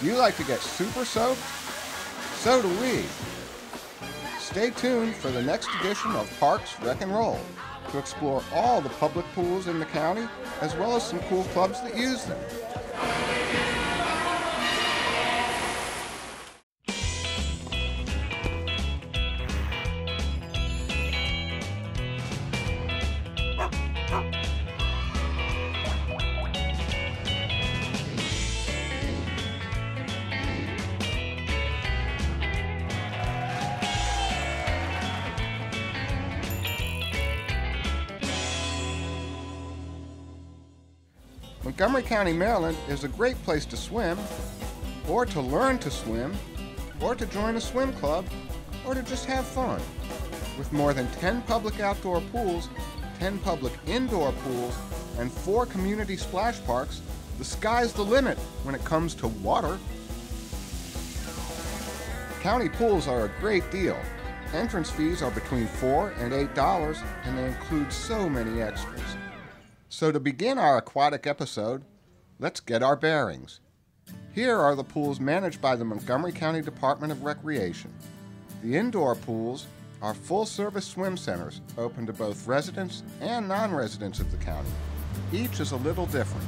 You like to get super soaked? So do we. Stay tuned for the next edition of Parks Wreck and Roll to explore all the public pools in the county, as well as some cool clubs that use them. Montgomery County, Maryland is a great place to swim, or to learn to swim, or to join a swim club, or to just have fun. With more than 10 public outdoor pools, 10 public indoor pools, and 4 community splash parks, the sky's the limit when it comes to water. County pools are a great deal. Entrance fees are between $4 and $8, and they include so many extras. So to begin our aquatic episode, let's get our bearings. Here are the pools managed by the Montgomery County Department of Recreation. The indoor pools are full-service swim centers open to both residents and non-residents of the county. Each is a little different.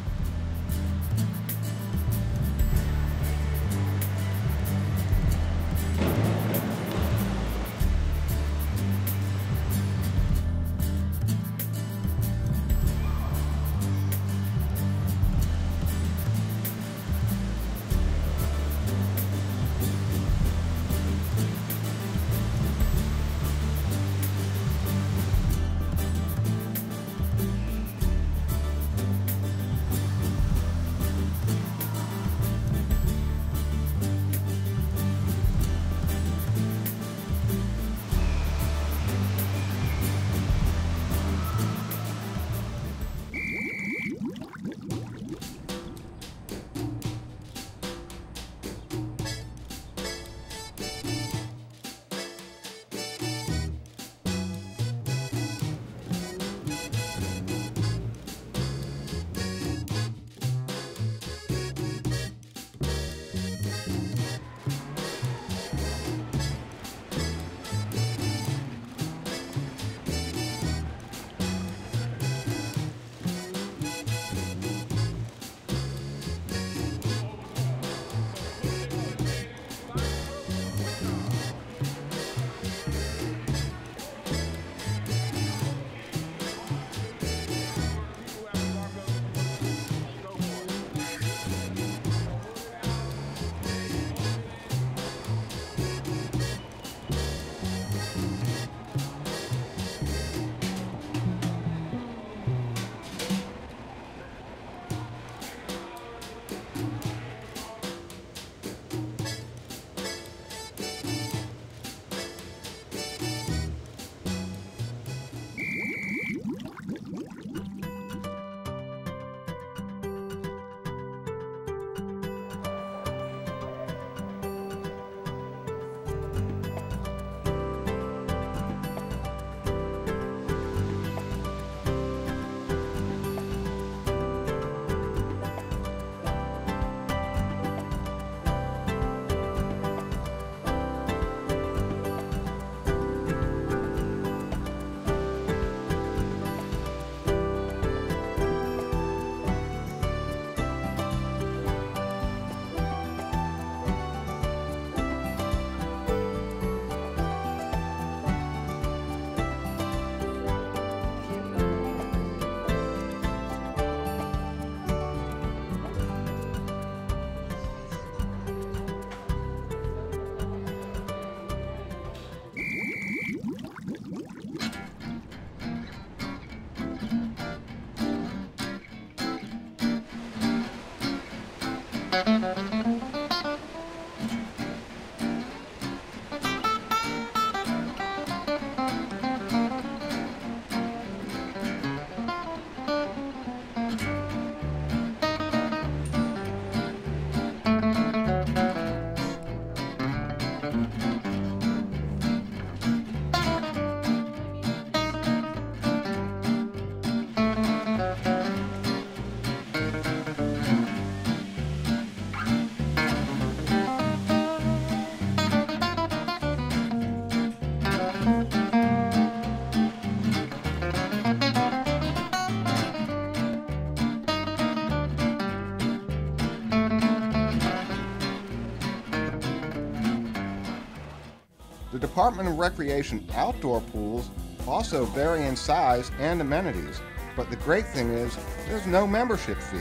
Department of Recreation outdoor pools also vary in size and amenities, but the great thing is there's no membership fee.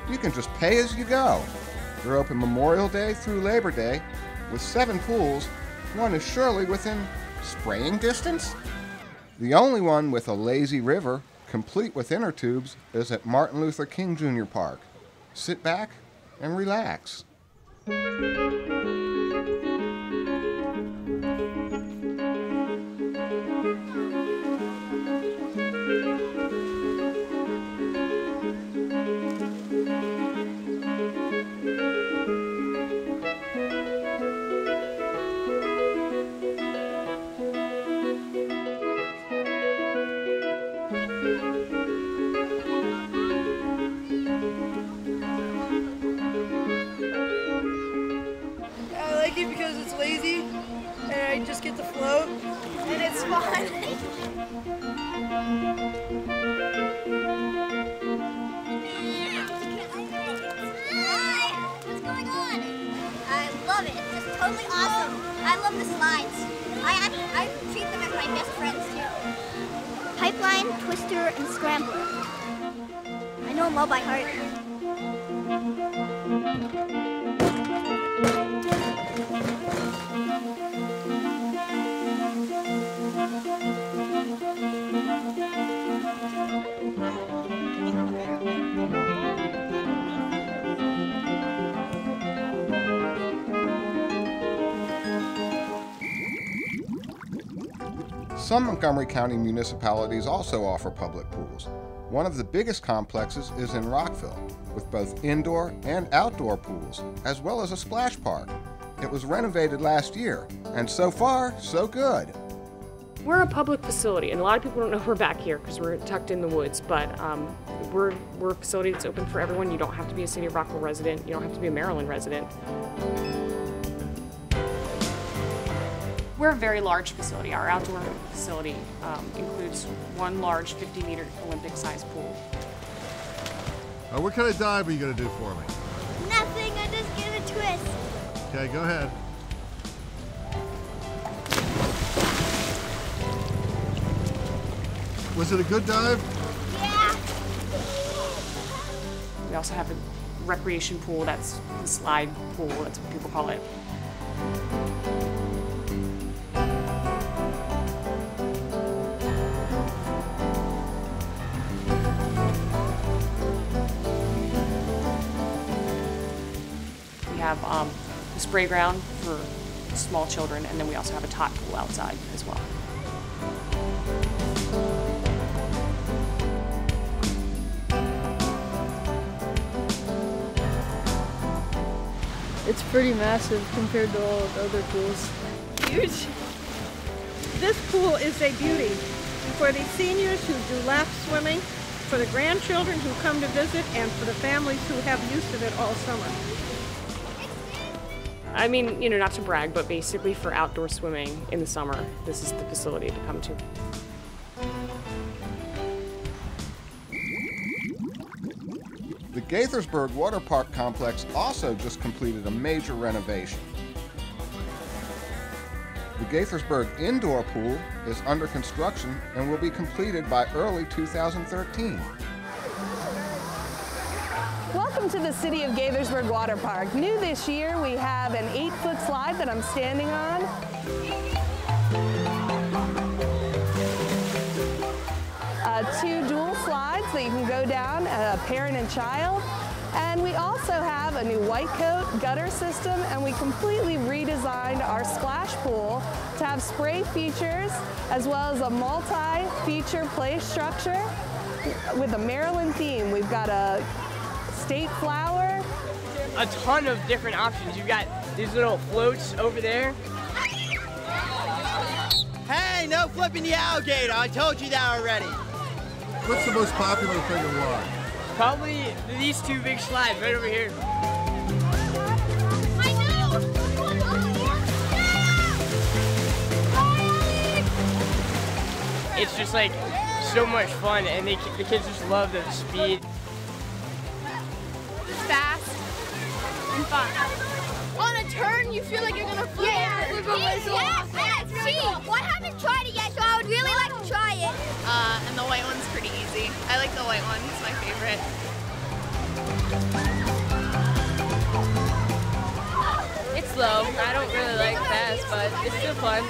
You can just pay as you go. They're open Memorial Day through Labor Day. With 7 pools, one is surely within spraying distance. The only one with a lazy river, complete with inner tubes, is at Martin Luther King Jr. Park. Sit back and relax. Because it's lazy and I just get to float and it's fun. Hi, what's going on? I love it. It's totally awesome. I love the slides. I treat them as my best friends too. Pipeline, Twister, and Scrambler. I know them all by heart. Some Montgomery County municipalities also offer public pools. One of the biggest complexes is in Rockville, with both indoor and outdoor pools, as well as a splash park. It was renovated last year, and so far, so good. We're a public facility, and a lot of people don't know we're back here because we're tucked in the woods, but we're a facility that's open for everyone. You don't have to be a City of Rockville resident. You don't have to be a Maryland resident. We're a very large facility. Our outdoor facility includes one large 50-meter Olympic-sized pool. What kind of dive are you going to do for me? Nothing, I just get a twist. Okay, go ahead. Was it a good dive? Yeah. We also have a recreation pool. That's the slide pool. That's what people call it. We have the spray ground for small children, and then we also have a tot pool outside as well. It's pretty massive compared to all of the other pools. Huge. This pool is a beauty for the seniors who do lap swimming, for the grandchildren who come to visit, and for the families who have use of it all summer. I mean, you know, not to brag, but basically for outdoor swimming in the summer, this is the facility to come to. The Gaithersburg Water Park Complex also just completed a major renovation. The Gaithersburg Indoor Pool is under construction and will be completed by early 2013. Welcome to the City of Gaithersburg Water Park. New this year, we have an 8-foot slide that I'm standing on. Two dual slides that you can go down, a parent and child. And we also have a new white coat gutter system, and we completely redesigned our splash pool to have spray features as well as a multi-feature play structure with a Maryland theme. We've got a state flower. A ton of different options. You've got these little floats over there. Hey, no flipping the alligator. I told you that already. What's the most popular thing and why? Probably these two big slides right over here. I know! It's just like so much fun, and the kids just love the speed. Fast and fun. On a turn, you feel like you're gonna flip. Yeah. flip on myself. Yes, that's really cool. Well, I haven't tried it yet, so I would really like to try it. And the white one's pretty easy. I like the white one. It's my favorite. It's slow. I don't really like fast, but it's still fun.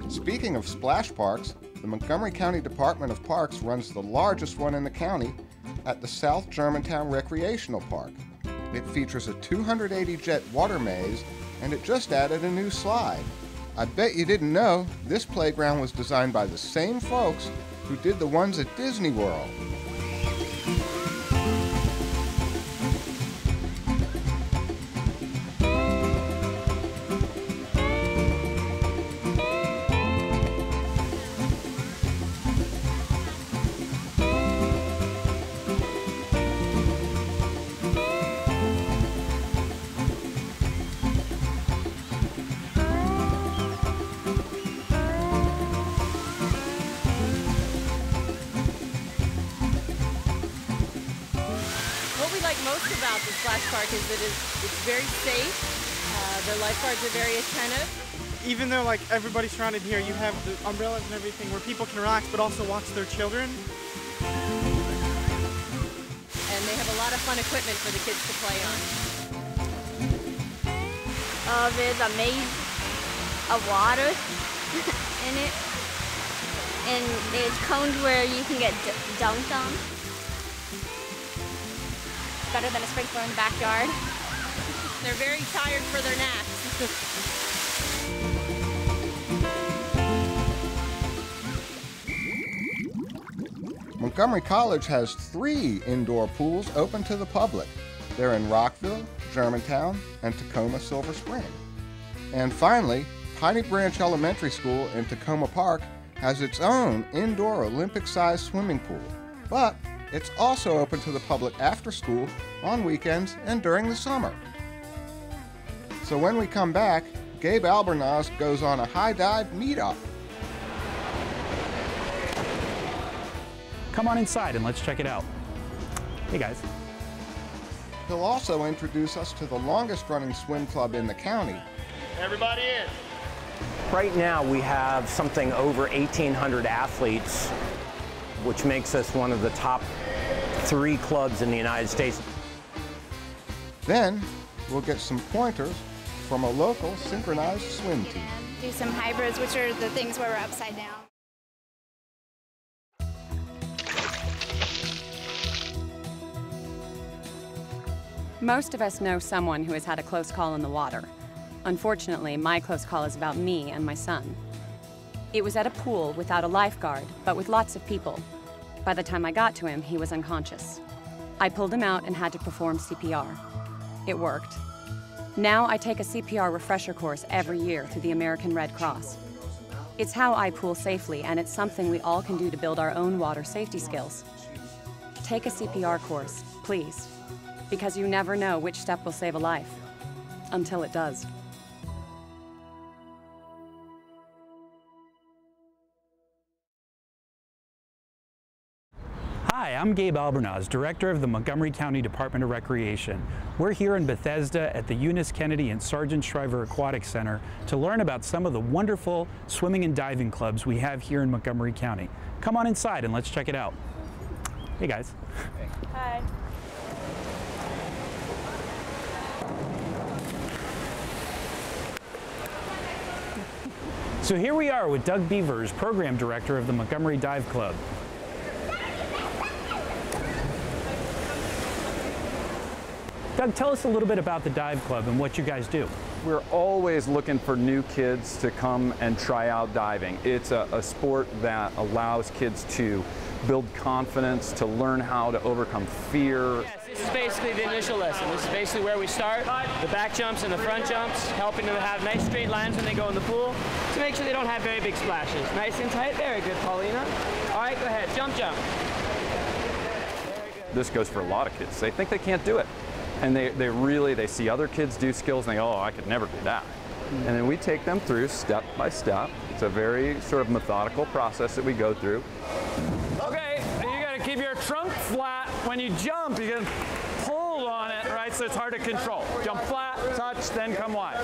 Speaking of splash parks, the Montgomery County Department of Parks runs the largest one in the county at the South Germantown Recreational Park. It features a 280-jet water maze, and it just added a new slide. I bet you didn't know this playground was designed by the same folks who did the ones at Disney World. Most about the splash park is that it's very safe. The lifeguards are very attentive. Even though like everybody's surrounded here, you have the umbrellas and everything where people can relax but also watch their children. And they have a lot of fun equipment for the kids to play on. There's a maze of water in it, and there's cones where you can get dunked on. Better than a sprinkler in the backyard. They're very tired for their naps. Montgomery College has 3 indoor pools open to the public. They're in Rockville, Germantown, and Tacoma Silver Spring. And finally, Piney Branch Elementary School in Tacoma Park has its own indoor Olympic-sized swimming pool. But it's also open to the public after school, on weekends, and during the summer. So when we come back, Gabe Albornoz goes on a high dive meetup. Come on inside and let's check it out. Hey guys. He'll also introduce us to the longest running swim club in the county. Everybody in. Right now we have something over 1,800 athletes, which makes us one of the top 3 clubs in the United States. Then we'll get some pointers from a local synchronized swim team. Do some hybrids, which are the things where we're upside down. Most of us know someone who has had a close call in the water. Unfortunately, my close call is about me and my son. It was at a pool without a lifeguard, but with lots of people. By the time I got to him, he was unconscious. I pulled him out and had to perform CPR. It worked. Now I take a CPR refresher course every year through the American Red Cross. It's how I pool safely, and it's something we all can do to build our own water safety skills. Take a CPR course, please, because you never know which step will save a life, until it does. Hi, I'm Gabe Albornoz, Director of the Montgomery County Department of Recreation. We're here in Bethesda at the Eunice Kennedy and Sergeant Shriver Aquatic Center to learn about some of the wonderful swimming and diving clubs we have here in Montgomery County. Come on inside and let's check it out. Hey guys. Hi. So here we are with Doug Beavers, Program Director of the Montgomery Dive Club. Doug, tell us a little bit about the Dive Club and what you guys do. We're always looking for new kids to come and try out diving. It's a sport that allows kids to build confidence, to learn how to overcome fear. Yes, this is basically the initial lesson. This is basically where we start, the back jumps and the front jumps, helping them have nice straight lines when they go in the pool to make sure they don't have very big splashes. Nice and tight. Very good, Paulina. All right, go ahead. Jump, jump. This goes for a lot of kids. They think they can't do it. and they see other kids do skills and they go, oh, I could never do that. And then we take them through step by step. It's a very sort of methodical process that we go through. Okay, you got to keep your trunk flat. When you jump, you can pull on it, right? So it's hard to control. Jump flat, touch, then come wide.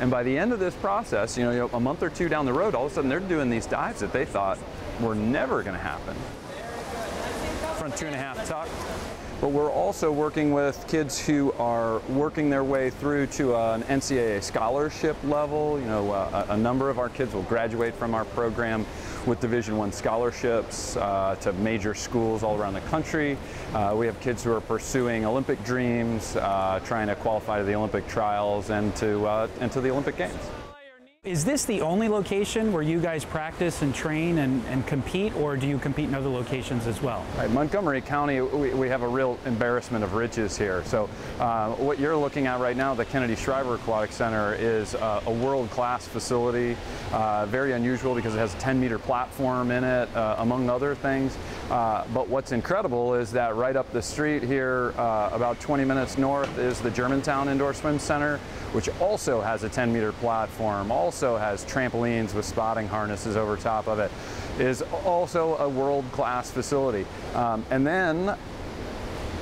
And by the end of this process, you know, a month or two down the road, all of a sudden they're doing these dives that they thought were never going to happen. Front 2.5 tuck. But we're also working with kids who are working their way through to an NCAA scholarship level. You know, a number of our kids will graduate from our program with Division I scholarships to major schools all around the country. We have kids who are pursuing Olympic dreams, trying to qualify to the Olympic trials and to the Olympic Games. Is this the only location where you guys practice and train and compete, or do you compete in other locations as well? Right, Montgomery County, we have a real embarrassment of riches here. So what you're looking at right now, the Kennedy Shriver Aquatic Center, is a world-class facility, very unusual because it has a 10-meter platform in it, among other things. But what's incredible is that right up the street here, about 20 minutes north, is the Germantown Indoor Swim Center, which also has a 10-meter platform, also has trampolines with spotting harnesses over top of it, is also a world-class facility. And then,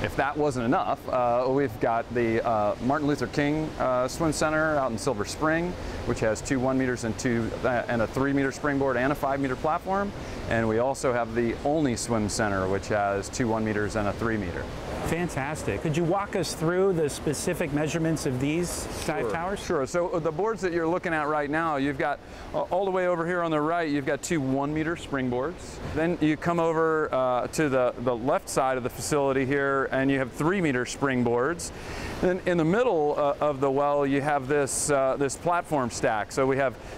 if that wasn't enough, we've got the Martin Luther King Swim Center out in Silver Spring, which has 2 1-meters and a 3-meter springboard and a 5-meter platform. And we also have the Olney Swim Center, which has 2 1-meters and a 3-meter. Fantastic. Could you walk us through the specific measurements of these dive towers? Sure. So the boards that you're looking at right now, you've got all the way over here on the right, you've got 2 1-meter springboards. Then you come over to the left side of the facility here, and you have 3-meter springboards. Then in the middle of the well, you have this this platform stack. So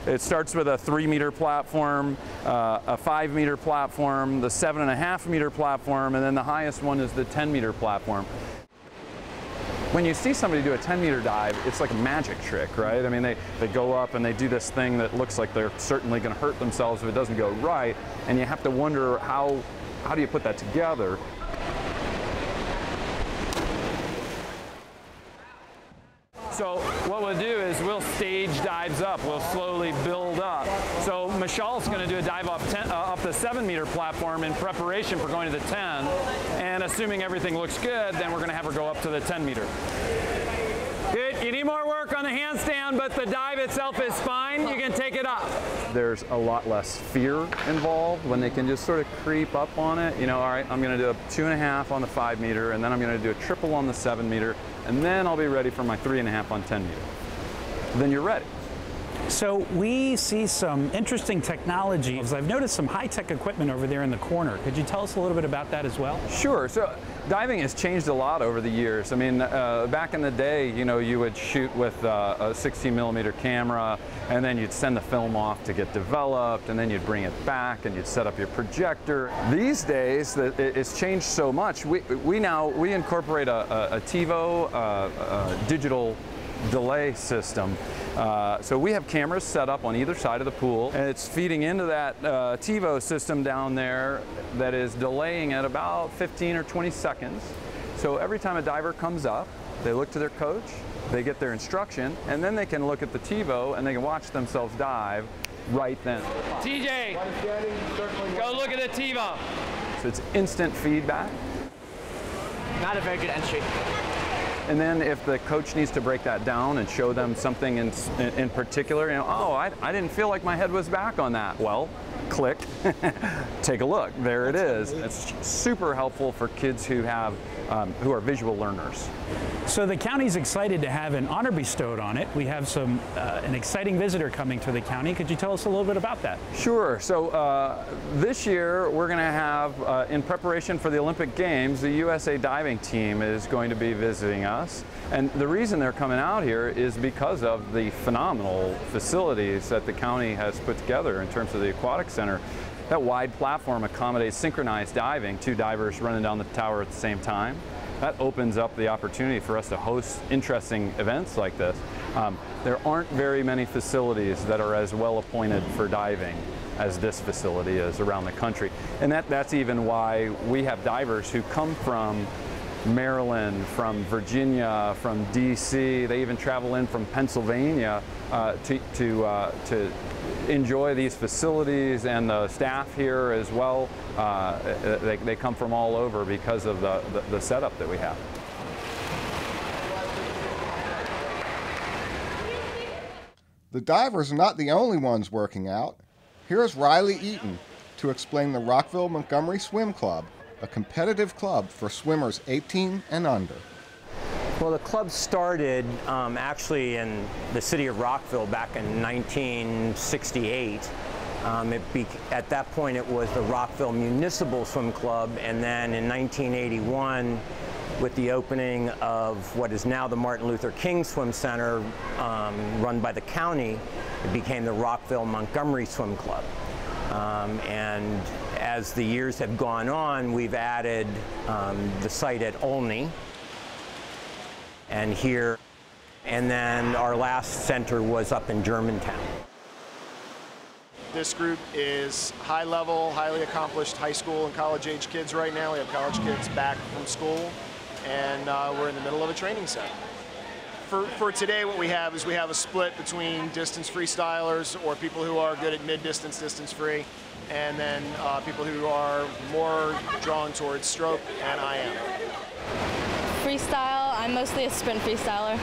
it starts with a 3-meter platform, a 5-meter platform, the 7.5-meter platform, and then the highest one is the 10-meter platform. When you see somebody do a 10-meter dive, it's like a magic trick, right? I mean, they go up and they do this thing that looks like they're certainly going to hurt themselves if it doesn't go right, and you have to wonder how do you put that together? So what we'll do is we'll stage dives up. We'll slowly build up. So Michelle's going to do a dive off the 7-meter platform in preparation for going to the 10. And assuming everything looks good, then we're going to have her go up to the 10-meter. Good. You need more work on the handstand, but the dive itself is fine. You can take it up. There's a lot less fear involved when they can just sort of creep up on it. You know, all right, I'm going to do a 2.5 on the 5-meter, and then I'm going to do a triple on the 7-meter, and then I'll be ready for my 3.5 on 10-meter. Then you're ready. So we see some interesting technology. I've noticed some high-tech equipment over there in the corner. Could you tell us a little bit about that as well? Sure. So diving has changed a lot over the years. I mean, back in the day, you know, you would shoot with a 16-millimeter camera, and then you'd send the film off to get developed, and then you'd bring it back, and you'd set up your projector. These days, it's changed so much. We incorporate a TiVo digital delay system. So we have cameras set up on either side of the pool, and it's feeding into that TiVo system down there that is delaying at about 15 or 20 seconds. So every time a diver comes up, they look to their coach, they get their instruction, and then they can look at the TiVo and they can watch themselves dive right then. TJ, go look at the TiVo. So it's instant feedback. Not a very good entry. And then if the coach needs to break that down and show them something in particular, you know, oh, I didn't feel like my head was back on that. Well, click, take a look. There it is. It's super helpful for kids who are visual learners. So the county's excited to have an honor bestowed on it. We have an exciting visitor coming to the county. Could you tell us a little bit about that? Sure. So this year we're going to have, in preparation for the Olympic Games, the USA diving team is going to be visiting us. And the reason they're coming out here is because of the phenomenal facilities that the county has put together in terms of the aquatic center. That wide platform accommodates synchronized diving, 2 divers running down the tower at the same time. That opens up the opportunity for us to host interesting events like this. There aren't very many facilities that are as well appointed for diving as this facility is around the country. And that's even why we have divers who come from Maryland, from Virginia, from DC. They even travel in from Pennsylvania to enjoy these facilities, and the staff here as well. They come from all over because of the setup that we have. The divers are not the only ones working out. Here's Riley Eaton to explain the Rockville-Montgomery Swim Club, a competitive club for swimmers 18 and under. Well, the club started actually in the city of Rockville back in 1968. At that point it was the Rockville Municipal Swim Club, and then in 1981, with the opening of what is now the Martin Luther King Swim Center, run by the county, it became the Rockville-Montgomery Swim Club. And as the years have gone on, we've added the site at Olney and here, and then our last center was up in Germantown. This group is high-level, highly accomplished high school and college-age kids right now. We have college kids back from school, and we're in the middle of a training set. For today, what we have is we have a split between distance freestylers, or people who are good at mid-distance, distance-free, and then people who are more drawn towards stroke, and I am. Freestyle, I'm mostly a sprint freestyler.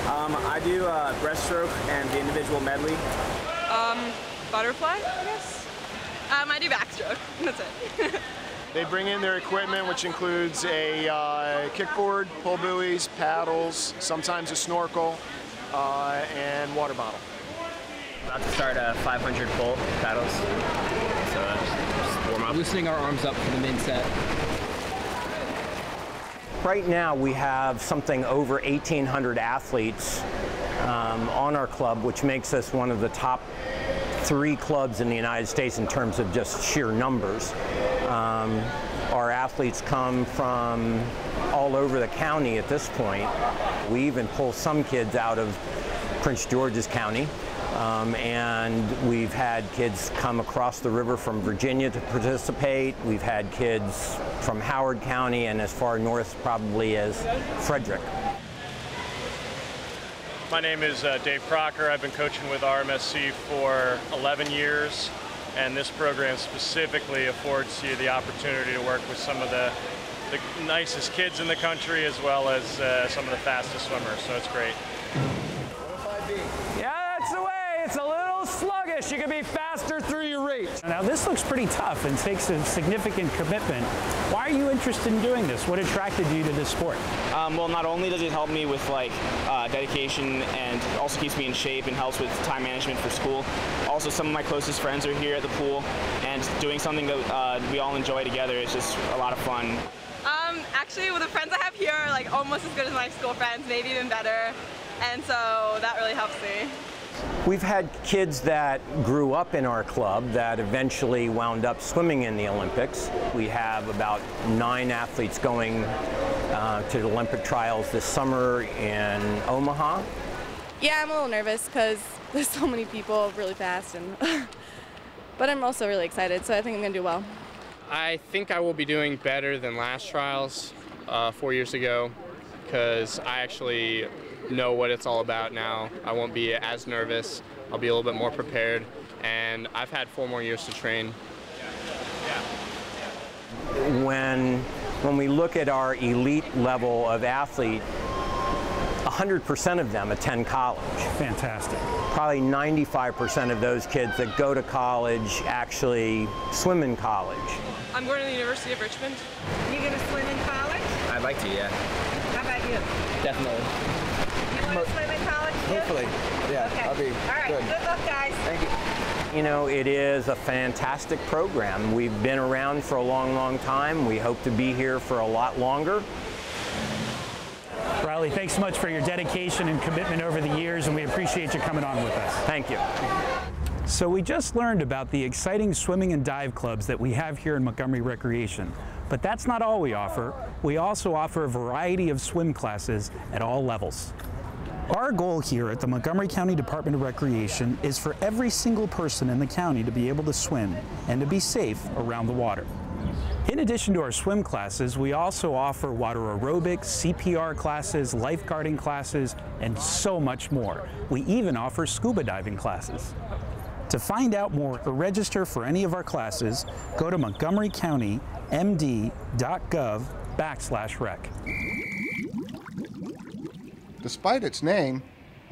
I do breaststroke and the individual medley. Butterfly, I guess. I do backstroke, that's it. They bring in their equipment, which includes a kickboard, pull buoys, paddles, sometimes a snorkel, and water bottle. About to start a 500 pull paddles, so just warm up. Loosening our arms up for the main set. Right now we have something over 1,800 athletes on our club, which makes us one of the top 3 clubs in the United States in terms of just sheer numbers. Our athletes come from all over the county at this point. We even pull some kids out of Prince George's County, and we've had kids come across the river from Virginia to participate. We've had kids from Howard County and as far north probably as Frederick. My name is Dave Crocker. I've been coaching with RMSC for 11 years, and this program specifically affords you the opportunity to work with some of the nicest kids in the country, as well as some of the fastest swimmers, so it's great. Yeah, that's the way. It's a little sluggish. You can be faster through your reach. Now, this looks pretty tough and takes a significant commitment. Why are you interested in doing this? What attracted you to this sport? Well, not only does it help me with dedication, and also keeps me in shape and helps with time management for school. Also, some of my closest friends are here at the pool, and doing something that we all enjoy together is just a lot of fun. Actually, well, the friends I have here are like almost as good as my school friends, maybe even better, and so that really helps me. We've had kids that grew up in our club that eventually wound up swimming in the Olympics. We have about 9 athletes going to the Olympic trials this summer in Omaha. Yeah, I'm a little nervous because there's so many people really fast, and but I'm also really excited, so I think I'm going to do well. I think I will be doing better than last trials 4 years ago, because I actually know what it's all about now. I won't be as nervous. I'll be a little bit more prepared, and I've had 4 more years to train. When we look at our elite level of athlete, 100% of them attend college. Fantastic. Probably 95% of those kids that go to college actually swim in college. I'm going to the University of Richmond. You going to swim in college? I'd like to, yeah. How about you? Definitely. You want to swim in college too? Hopefully, yeah. Okay. I'll be all right. Good luck, guys. Thank you. You know, it is a fantastic program. We've been around for a long, long time. We hope to be here for a lot longer. Riley, thanks so much for your dedication and commitment over the years, and we appreciate you coming on with us. Thank you. So we just learned about the exciting swimming and dive clubs that we have here in Montgomery Recreation. But that's not all we offer. We also offer a variety of swim classes at all levels. Our goal here at the Montgomery County Department of Recreation is for every single person in the county to be able to swim and to be safe around the water. In addition to our swim classes, we also offer water aerobics, CPR classes, lifeguarding classes, and so much more. We even offer scuba diving classes. To find out more or register for any of our classes, go to montgomerykountymd.gov/rec. Despite its name,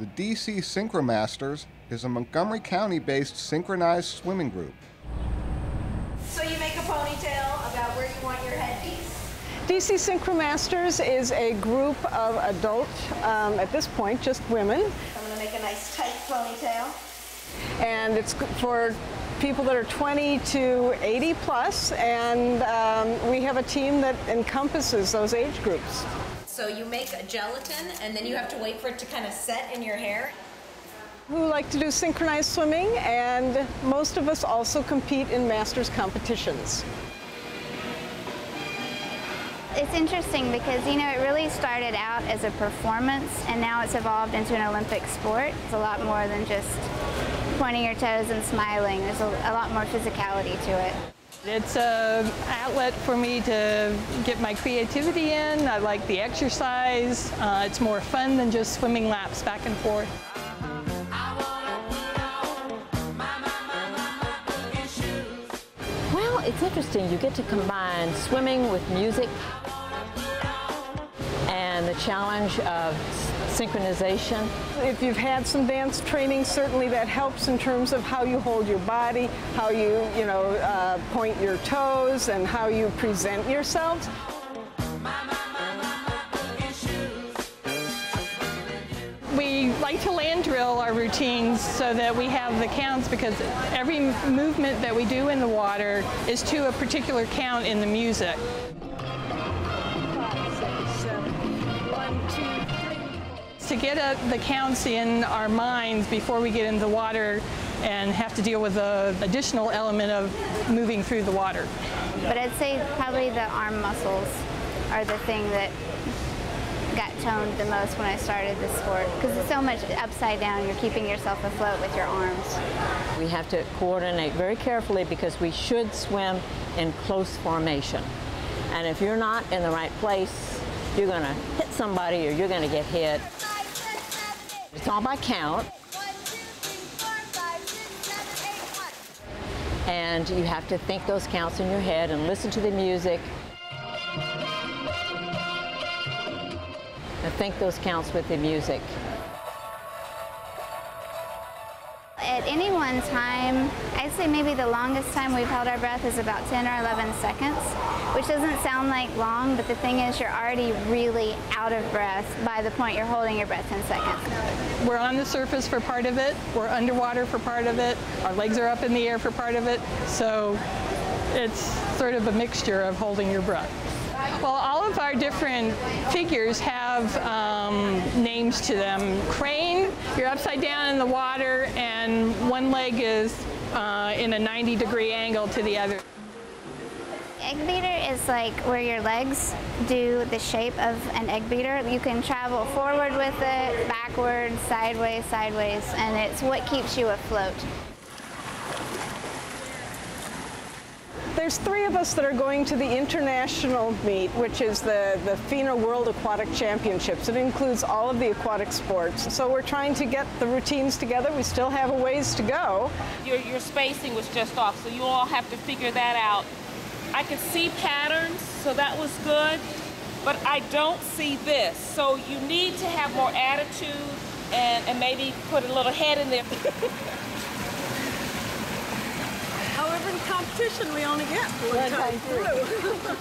the DC Synchromasters is a Montgomery County-based synchronized swimming group. So you make a ponytail about where you want your headpiece? DC Synchromasters is a group of adult, at this point, just women. I'm going to make a nice tight ponytail. And it's for people that are 20 to 80 plus, and we have a team that encompasses those age groups. So you make a gelatin, and then you have to wait for it to kind of set in your hair? Who like to do synchronized swimming, and most of us also compete in masters competitions. It's interesting because, you know, it really started out as a performance, and now it's evolved into an Olympic sport. It's a lot more than just pointing your toes and smiling. There's a lot more physicality to it. It's an outlet for me to get my creativity in. I like the exercise. It's more fun than just swimming laps back and forth. Well, it's interesting. You get to combine swimming with music and the challenge of synchronization. If you've had some dance training, certainly that helps in terms of how you hold your body, how you point your toes, and how you present yourselves. We like to land drill our routines so that we have the counts, because every movement that we do in the water is to a particular count in the music. 5, 6, 7, 1, 2, 3. To get the counts in our minds before we get into the water and have to deal with the additional element of moving through the water. But I'd say probably the arm muscles are the thing that got toned the most when I started this sport, because it's so much upside down. You're keeping yourself afloat with your arms. We have to coordinate very carefully because we should swim in close formation. And if you're not in the right place, you're going to hit somebody or you're going to get hit. It's all by count. 1, 2, 3, 4, 5, 6, 7, 8, 1. And you have to think those counts in your head and listen to the music. And think those counts with the music. At any one time, I'd say maybe the longest time we've held our breath is about 10 or 11 seconds, which doesn't sound like long, but the thing is you're already really out of breath by the point you're holding your breath 10 seconds. We're on the surface for part of it, we're underwater for part of it, our legs are up in the air for part of it, so it's sort of a mixture of holding your breath. Well, all of our different figures have names to them. Crane, you're upside down in the water and one leg is in a 90-degree angle to the other. Egg beater is like where your legs do the shape of an egg beater. You can travel forward with it, backwards, sideways, and it's what keeps you afloat. There's 3 of us that are going to the international meet, which is the FINA World Aquatic Championships. It includes all of the aquatic sports. So we're trying to get the routines together. We still have a ways to go. Your spacing was just off, so you all have to figure that out. I could see patterns, so that was good, but I don't see this. So you need to have more attitude and maybe put a little head in there. However, in competition, we only get one time through.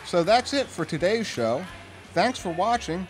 So that's it for today's show. Thanks for watching,